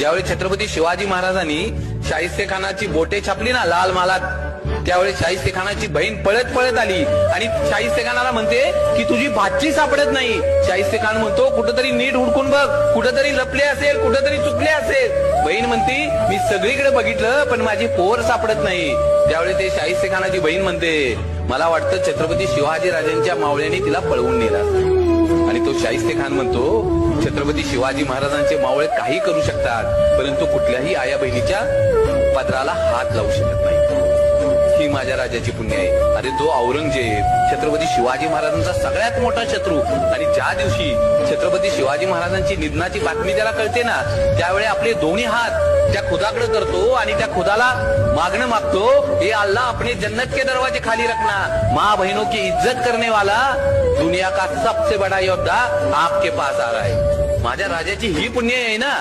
ज्यावेळी छत्रपती शिवाजी महाराजांनी शाहिस्ते खानाची बोटे छापली ना लाल मालात, त्यावेळी शाहिस्ते खानाची बहीण पळत पळत आली आणि शाहिस्ते खानाला म्हणते की तुझी भाची सापडत नाही. शाहिस्ते खान म्हणतो कुठंतरी नीट हुडकून बघ, कुठंतरी लपले असेल, कुठंतरी चुकले असेल. बहीण म्हणती मी सगळीकडे बघितलं पण माझी पोर सापडत नाही. त्यावेळी ते शाहिस्ते खानाची बहीण म्हणते मला वाटतं छत्रपती शिवाजी राजांच्या मावळ्यांनी तिला पळवून नेला. आणि तो शाहिस्ते खान म्हणतो छत्रपती शिवाजी महाराजांचे मावळे काही करू शकतात परंतु कुठल्याही आया बहिणीच्या पदराला हात लावू शकत नाही. ही माझ्या राजाची पुण्य आहे. अरे जो औरंगजेब छत्रपती शिवाजी महाराजांचा सगळ्यात मोठा शत्रू, आणि ज्या दिवशी छत्रपती शिवाजी महाराजांची निधनाची बातमी त्याला कळते ना, त्यावेळी आपले दोन्ही हात त्या खुदाकडे करतो आणि त्या खुदाला मागणं मागतो, हे अल्लाह अपने जन्नत के दरवाजे खाली रखना, माँ बहनों की इज्जत करने वाला दुनिया का सबसे बड़ा योद्धा आपके पास आ रहा है. माझ्या राजाची ही पुण्य आहे ना.